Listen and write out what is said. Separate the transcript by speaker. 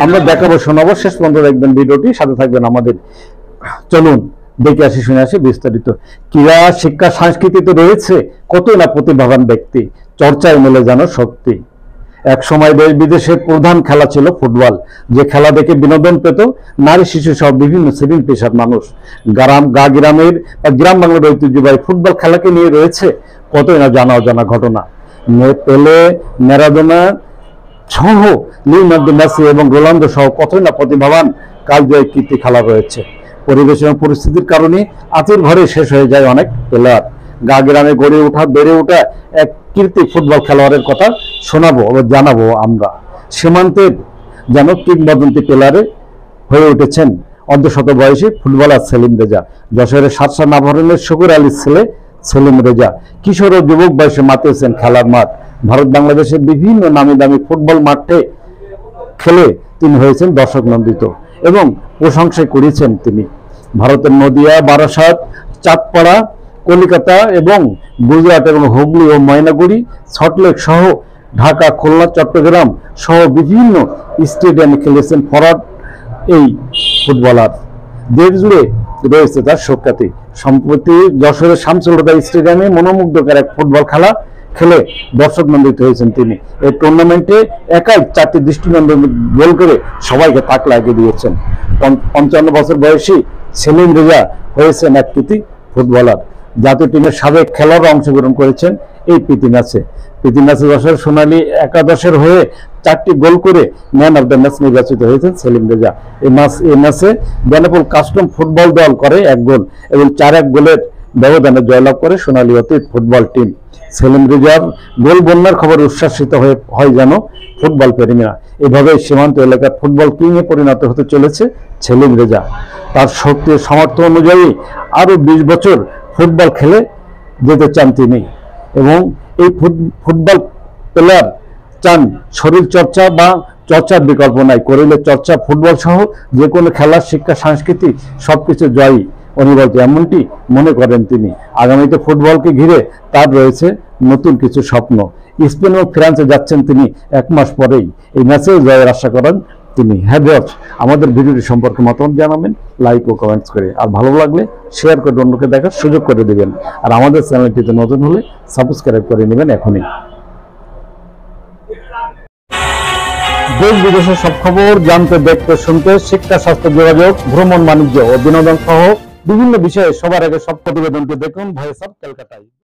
Speaker 1: আমরা দেখাবো, শোনাবো, শেষ পর্যন্ত দেখবেন ভিডিওটি, সাথে থাকবেন আমাদের। চলুন দেখে আসি, শুনে আসি বিস্তারিত। ক্রীড়া, শিক্ষা, সংস্কৃতিতে রয়েছে কত না প্রতিভাবান ব্যক্তি, চর্চায় মেলে যেন শক্তি। এক সময় দেশ বিদেশের প্রধান খেলা ছিল ফুটবল, যে খেলা দেখে বিনোদন পেত নারী, শিশু সহ বিভিন্ন শ্রেণীর পেশার মানুষ। গ্রামের বা গ্রাম বাংলার ঐতিহ্যবাহী ফুটবল খেলাকে নিয়ে রয়েছে কতই না জানা অজানা ঘটনা। পেলে, ম্যারাডোনা সহ লিওনার্দো মেসি এবং রোনালদো সহ কতই না প্রতিভাবান কালজয়ী কীর্তি খেলা রয়েছে। পরিবেশ এবং পরিস্থিতির কারণে আতির ঘরে শেষ হয়ে যায় অনেক প্লেয়ার। গ্রামে গড়ে ওঠা, বেড়ে ওঠা এক কীর্তি ফুটবল খেলোয়াড়ের কথা শোনাবো ও জানাবো আমরা। সীমান্তের যেন কিংবদন্তি প্লেয়ারে হয়ে উঠেছেন অর্ধশত বয়সী ফুটবলার সেলিম রেজা। যশোরের সাতসা নাভরণের শকুর আলীর ছেলে সেলিম রেজা কিশোর ও যুবক বয়সে মাতিয়েছেন খেলার মাঠ। ভারত বাংলাদেশের বিভিন্ন নামি দামি ফুটবল মাঠে খেলে তিনি হয়েছেন দর্শক নন্দিত এবং প্রশংসায় করেছেন তিনি। ভারতের নদিয়া, বারাসাত, চাঁদপাড়া, কলকাতা এবং গুজরাট এবং হুগলি ও ময়নাগুড়ি, সল্টলেক সহ ঢাকা, খুলনা, চট্টগ্রাম সহ বিভিন্ন স্টেডিয়ামে খেলেছেন ফরওয়ার্ড এই ফুটবলার। দেশ জুড়ে রয়েছে তার সুখ্যাতি। সম্প্রতি যশোরের শামসুল হুদা স্টেডিয়ামে মনোমুগ্ধকর এক ফুটবল খেলা খেলে দর্শক নন্দিত হয়েছেন তিনি। এই টুর্নামেন্টে একাই 4টি দৃষ্টিনন্দন গোল করে সবাইকে তাক লাগিয়ে দিয়েছেন। 55 বছর বয়সী সেলিম রেজা হয়েছেন এক কৃতি ফুটবলার। জাতীয় টিমের সাবেক খেলোয়াড়রা অংশগ্রহণ করেছেন এই প্রীতি ম্যাচে। যশোর সোনালী একাদশের হয়ে 4টি গোল করে ম্যান অব দ্য ম্যাচ নির্বাচিত হয়েছেন সেলিম রেজা। এই ম্যাচে বেনাপোল কাস্টম ফুটবল দল করে 1 গোল এবং 4-1 গোলের ব্যবধানে জয়লাভ করে সোনালী অতীত ফুটবল টিম। সেলিম রেজার গোল বন্যার খবর উচ্ছ্বাসিত হয় যেন ফুটবল প্রেমীরা। এভাবে সীমান্ত এলাকার ফুটবল কিংয়ে পরিণত হতে চলেছে সেলিম রেজা। তার শক্তি ও সামর্থ্য অনুযায়ী আরো 20 বছর ফুটবল খেলে যেতে চান তিনি এবং এই ফুটবল প্লেয়ার চান শরীর চর্চা বা চর্চার বিকল্প নাই, করিলে চর্চা ফুটবল সহ যে কোনো খেলার, শিক্ষা, সংস্কৃতি সবকিছু জয়ী অনিবার্য, এমনটি মনে করেন তিনি। আগামীতে ফুটবলকে ঘিরে তার রয়েছে নতুন কিছু স্বপ্ন। স্পেন ও ফ্রান্সে যাচ্ছেন তিনি 1 মাস পরেই। এই ম্যাচেও জয়ের আশা করেন তিনি। হ্যাঁ ভিউয়ার্স, আমাদের ভিডিওটি সম্পর্কে মতামত জানাবেন লাইক ও কমেন্টস করে, আর ভালো লাগলে শেয়ার করে অন্যকে দেখার সুযোগ করে দেবেন। আর আমাদের চ্যানেলটিতে নতুন হলে সাবস্ক্রাইব করে নেবেন এখনই। দেশ বিদেশের সব খবর জানতে, দেখতে, শুনতে, শিক্ষা, স্বাস্থ্য, যোগাযোগ, ভ্রমণ, বাণিজ্য ও বিনোদন সহ বিভিন্ন বিষয়ে সবার আগে সব প্রতিবেদনটি দেখুন ভয়েস অফ কলকাতায়।